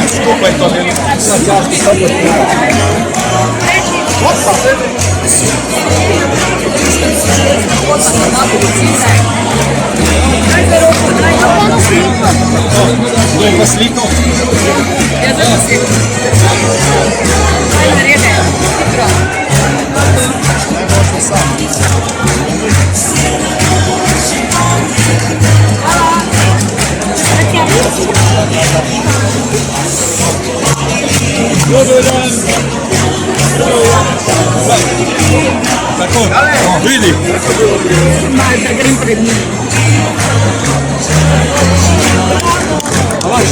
Skupaj to ne. Kdo je pa sliko? Jaz sem pa sliko. Kaj narede? Hitro. Najboljši sam. Dobar dan. Tako, vidi. Malo da grem pred njim. Alaš.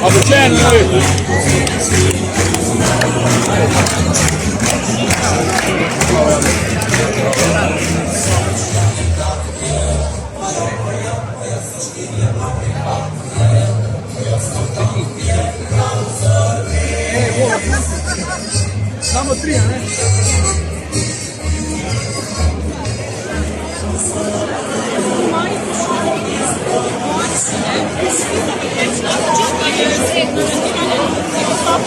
Običajen moj. Samo 3, a ne?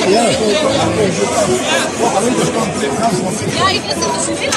Ja, to je že tam. A vidiš tam smo svi. Ja, i kad sam bila.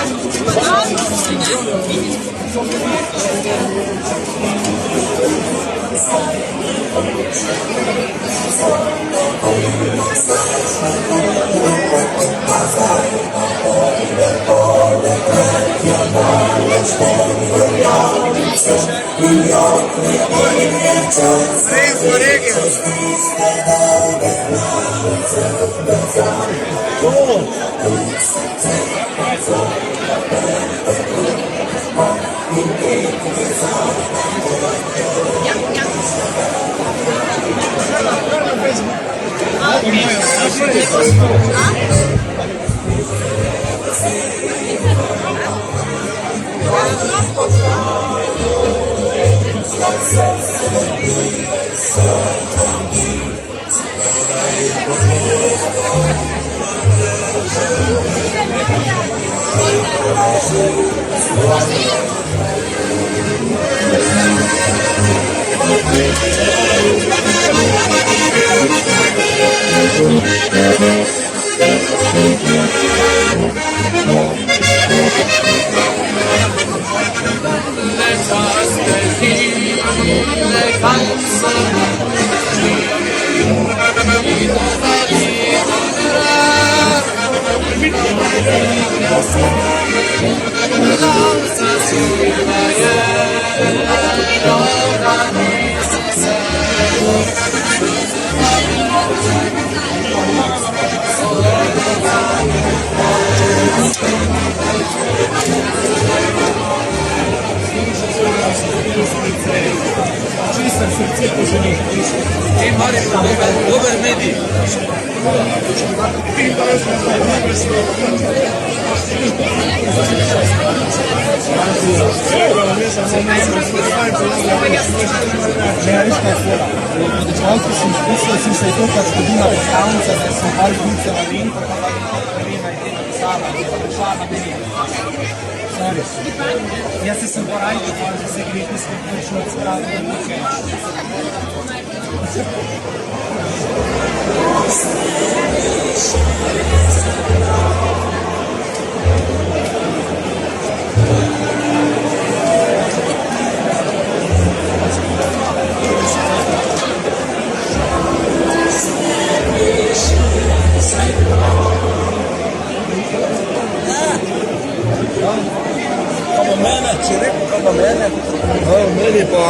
Dober medij. Človek sem spustil, sem se je tokrat zgodila predstavnica, da sem par dnice na Lenko, pa ne vem, kaj je napisala, da je prišla na meni. Sorry. Jaz se sem porajal, da se gledni smo prišli od spravo do Luke. Kao mene, če rekel kao mene. Meni pa...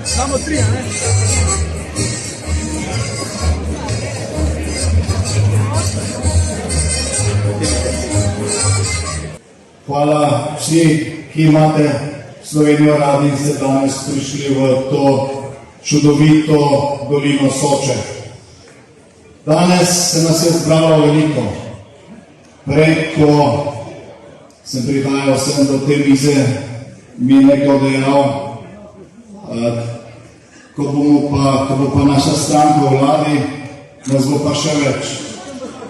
Samo 3, ne? Hvala vsi, ki imate Slovenijo radi in ste danes prišli v to čudovito dolino Soče. Danes se nas je zbralo veliko. Prej, ko sem prihajal sem do te mize, mi je nekdo dejal, ko bo pa naša stranka v vladi, nas bo pa še več.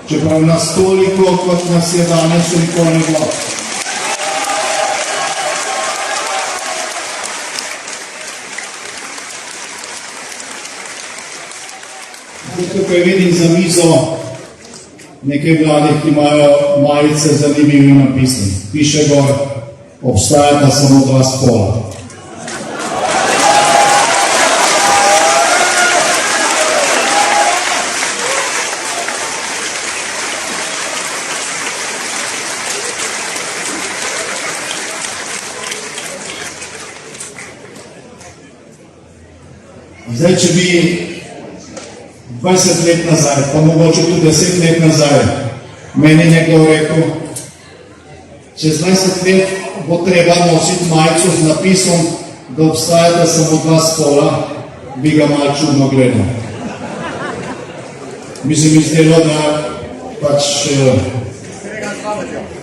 Čeprav nas toliko, kot nas je danes, še nikoli ni bilo. Tukaj vidim za mizo nekaj mladih, ki imajo majice z zanimivimi napisi. Piše gor, obstajata samo dva spola. Zdaj, če bi 20 let nazaj, pa mogoče tudi 10 let nazaj, meni nekdo rekel, čez 20 let bo treba nositi majico z napisom, da obstajata samo dva spola, bi ga malo čudno gledal. Mi se mi zdelo, da pač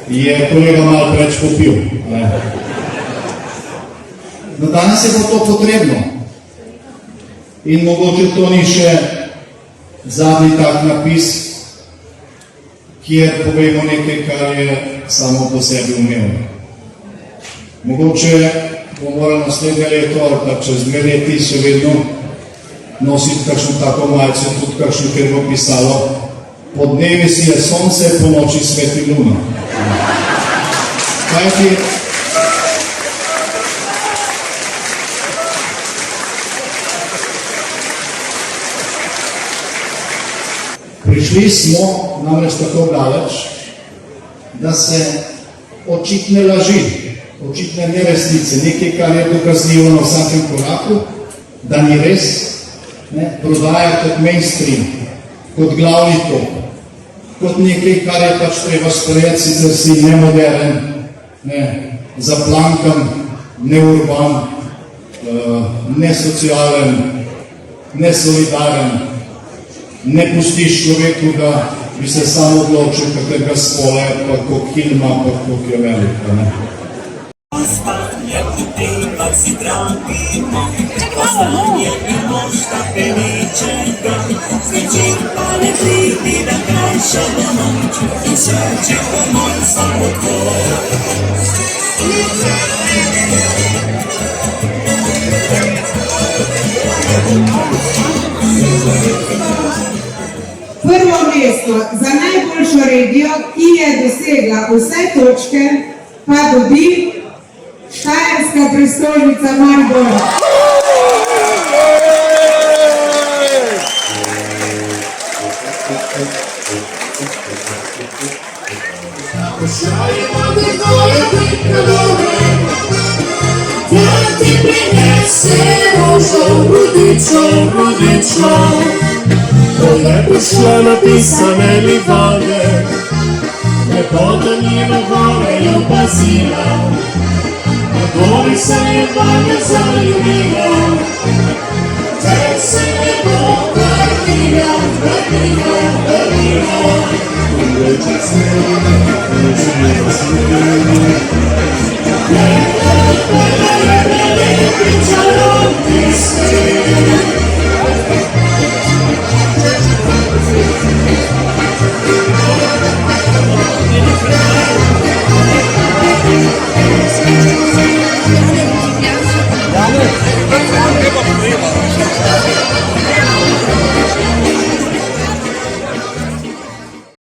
je kolega malo preč popil. No, danes je bo to potrebno. In mogoče to ni še zadnji tak napis, kjer povemo nekaj, kar je samo po sebi umevno. Mogoče bo moral naslednje leto ali pa čez 2 leti še vedno nositi kakšno tako majico, tudi kakšno, kjer bo pisalo: po dnevi si je sonce, po noči sveti luna. Kajti prišli smo namreč tako daleč, da se očitne laži, očitne neresnice, nekaj, kar je dokazljivo na vsakem koraku, da ni res, prodaja kot mainstream, kot glavni top, kot nekaj, kar je pač treba sprejeti, sicer si nemoderen, zaplankan, neurban, nesocialen, nesolidaren. Ne pustiš človeku, da bi se samo odločil, katerega spola je, pa koliko kilma, pa koliko je velika. Prvo mesto za najboljšo regijo, ki je dosegla vse točke, pa dobi štajerska prestolnica Maribor. Ko je prišla napisane livade, lepota njeno gore je opazila, na gori se je vanje zaljubila, te se ne bo vrnila, vrnila, vrnila. In reče se,